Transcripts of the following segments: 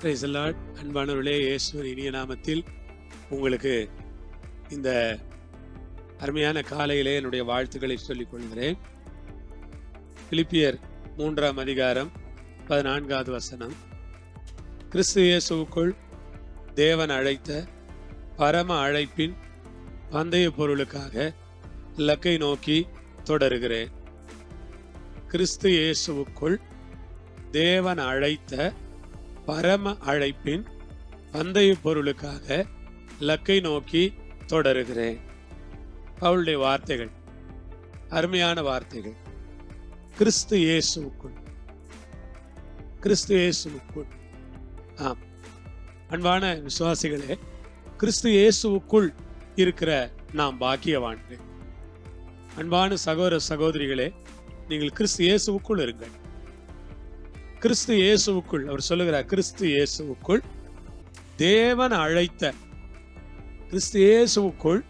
Praise the Lord. அன்பானவர்களே, இயேசுவின் இனிய நாமத்தில் உங்களுக்கு இந்த அருமையான காலையிலே என்னுடைய வாழ்த்துக்களை சொல்லிக் கொள்கிறேன். பிலிப்பியர் 3ஆம் அதிகாரம் 14வது வசனம். கிறிஸ்து இயேசுவுக்குள் தேவன் அழைத்த பரம அழைப்பின் பந்தய பொருளுக்காக இலக்கை நோக்கி தொடருகிறேன். கிறிஸ்து இயேசுவுக்குள் தேவன் அழைத்த பரம அழைப்பின் பந்தய பொருளுக்காக இலக்கை நோக்கி தொடருகிறேன். அவளுடைய வார்த்தைகள் அருமையான வார்த்தைகள். கிறிஸ்து இயேசுவுக்குள், கிறிஸ்து இயேசுவுக்குள். ஆம் அன்பான விசுவாசிகளே, கிறிஸ்து இயேசுவுக்குள் இருக்கிற நாம் பாக்கியவான்கள். அன்பான சகோதர சகோதரிகளே, நீங்கள் கிறிஸ்து இயேசுவுக்குள் இருங்கள். கிறிஸ்து இயேசுவுக்குள், அவர் சொல்லுகிறார், கிறிஸ்து இயேசுவுக்குள் தேவன் அழைத்த, கிறிஸ்து இயேசுவுக்குள்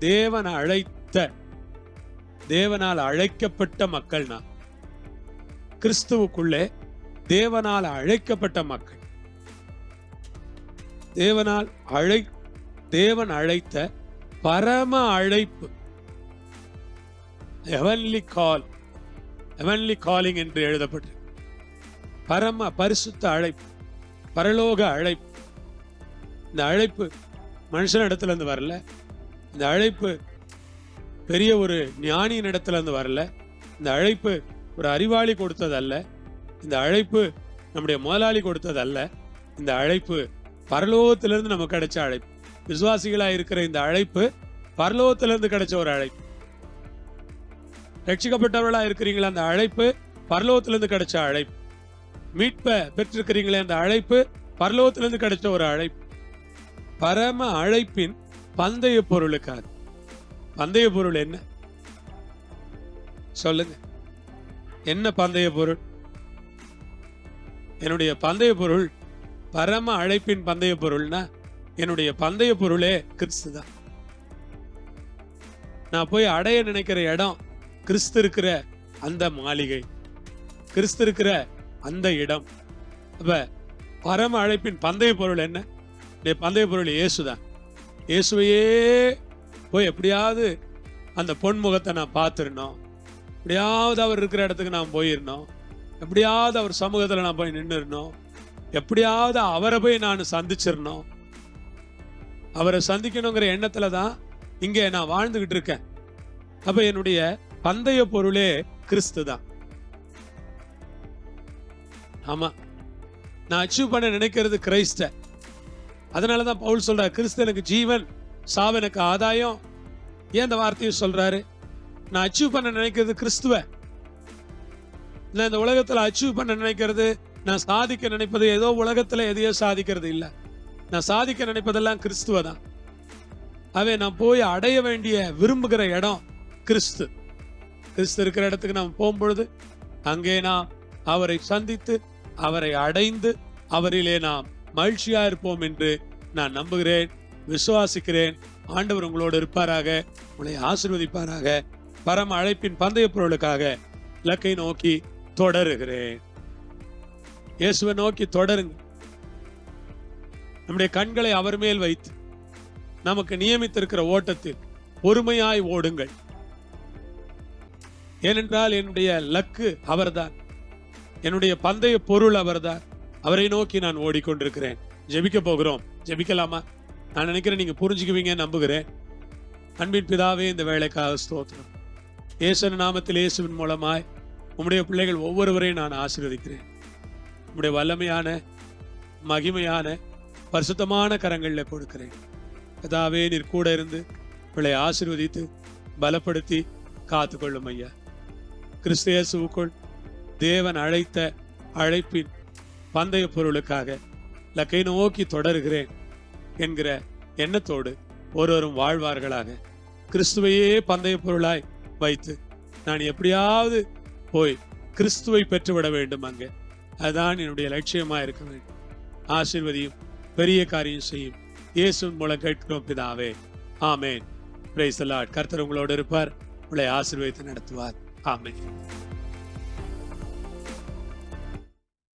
தேவன் அழைத்த, தேவனால் அழைக்கப்பட்ட மக்கள் நாம். கிறிஸ்துவுக்குள்ளே தேவனால் அழைக்கப்பட்ட மக்கள். தேவன் அழைத்த பரம அழைப்பு, ஹெவன்லி கால், ஹெவன்லி காலிங் என்று எழுதப்பட்டிருக்கு. பரம பரிசுத்த அழைப்பு, பரலோக அழைப்பு. இந்த அழைப்பு மனுஷன் இடத்துல இருந்து வரல. இந்த அழைப்பு பெரிய ஒரு ஞானியின் இடத்துல இருந்து வரல. இந்த அழைப்பு ஒரு அறிவாளி கொடுத்தது அல்ல. இந்த அழைப்பு நம்முடைய முதலாளி கொடுத்தது அல்ல. இந்த அழைப்பு பரலோகத்திலிருந்து நமக்கு கிடைச்ச அழைப்பு. விசுவாசிகளாக இருக்கிற இந்த அழைப்பு பரலோகத்திலிருந்து கிடைச்ச ஒரு அழைப்பு. ரட்சிக்கப்பட்டவர்களா இருக்கிறீங்களா, அந்த அழைப்பு பரலோகத்திலிருந்து கிடைச்ச அழைப்பு. மீட்பை பெற்றிருக்கிறீங்களே, அந்த அழைப்பு பரலோகத்திலிருந்து கிடைச்ச ஒரு அழைப்பு. பரம அழைப்பின் பந்தய பொருளுக்காக. பந்தய பொருள் என்ன சொல்லுங்க? என்ன பந்தய பொருள்? என்னுடைய பந்தய பொருள், பரம அழைப்பின் பந்தய பொருள்னா என்னுடைய பந்தய பொருளே கிறிஸ்து தான். நான் போய் அடைய நினைக்கிற இடம் கிறிஸ்து இருக்கிற அந்த மாளிகை, கிறிஸ்து இருக்கிற அந்த இடம். அப்ப பரம அழைப்பின் பந்தய பொருள் என்ன? பந்தய பொருள் இயேசுதான். இயேசுவையே போய் எப்படியாவது அந்த பொன்முகத்தை நான் பார்த்துடணும், எப்படியாவது அவர் இருக்கிற இடத்துக்கு நான் போயிடணும், எப்படியாவது அவர் சமூகத்தில் நான் போய் நின்றுடணும், எப்படியாவது அவரை போய் நான் சந்திச்சிடணும். அவரை சந்திக்கணுங்கிற எண்ணத்துல தான் இங்கே நான் வாழ்ந்துகிட்டு இருக்கேன். அப்ப என்னுடைய பந்தய பொருளே கிறிஸ்து தான். ஆமா, நான் அச்சீவ் பண்ண நினைக்கிறது கிறிஸ்த. அதனாலதான் பவுல் சொல்றார், கிறிஸ்து எனக்கு ஜீவன், சாவு எனக்கு ஆதாயம். ஏன் இந்த வார்த்தையை சொல்றாரு? நான் அச்சீவ் பண்ண நினைக்கிறது கிறிஸ்துவ. நான் இந்த உலகத்துல அச்சீவ் பண்ண நினைக்கிறது, நான் சாதிக்க நினைப்பது ஏதோ உலகத்துல எதையோ சாதிக்கிறது இல்லை. நான் சாதிக்க நினைப்பதெல்லாம் கிறிஸ்துவ தான். அவை நான் போய் அடைய வேண்டிய விரும்புகிற இடம் கிறிஸ்து. கிறிஸ்து இருக்கிற இடத்துக்கு நாம் போகும்பொழுது அங்கே நாம் அவரை சந்தித்து அவரை அடைந்து அவரிலே நாம் மகிழ்ச்சியா இருப்போம் என்று நான் நம்புகிறேன், விசுவாசிக்கிறேன். ஆண்டவர் உங்களோடு இருப்பாராக, உங்களை ஆசீர்வதிப்பாராக. பரம அழைப்பின் பந்தய பொருளுக்காக இலக்கை நோக்கி தொடருகிறேன். இயேசுவை நோக்கி தொடருங்க. நம்முடைய கண்களை அவர் மேல் வைத்து நமக்கு நியமித்திருக்கிற ஓட்டத்தில் பொறுமையாய் ஓடுங்கள். ஏனென்றால் என்னுடைய லக்கு அவர்தான், என்னுடைய பந்தய பொருள் அவர்தான். அவரை நோக்கி நான் ஓடிக்கொண்டிருக்கிறேன். ஜெபிக்க போகிறோம். ஜெபிக்கலாமா? நான் நினைக்கிறேன் நீங்க புரிஞ்சுக்குவீங்க நம்புகிறேன். அன்பின் பிதாவே, இந்த வேலைக்காக ஸ்தோத்திரம். இயேசுவின் நாமத்தில், இயேசுவின் மூலமாய் உம்முடைய பிள்ளைகள் ஒவ்வொருவரையும் நான் ஆசீர்வதிக்கிறேன். உம்முடைய வல்லமையான மகிமையான பரிசுத்தமான கரங்களில் கொடுக்கிறேன். பிதாவே, நீர் கூட இருந்து பிள்ளை ஆசீர்வதித்து பலப்படுத்தி காத்துக்கொள்ளும் ஐயா. கிறிஸ்து இயேசுவுக்குள் தேவன் அழைத்த அழைப்பின் பந்தய பொருளுக்காக இலக்கை நோக்கி தொடருகிறேன் என்கிற எண்ணத்தோடு ஒருவரும் வாழ்வார்களாக. கிறிஸ்துவையே பந்தய பொருளாய் வைத்து நான் எப்படியாவது போய் கிறிஸ்துவை பெற்றுவிட வேண்டும். அங்கே அதுதான் என்னுடைய லட்சியமா இருக்க வேண்டும். ஆசீர்வதியும், பெரிய காரியம் செய்யும். இயேசுவின் மூலம் கேட்கிறோம் பிதாவே, ஆமேன். Praise the Lord. கர்த்தர் உங்களோடு இருப்பார், உங்களை ஆசீர்வதித்து நடத்துவார். ஆமென்.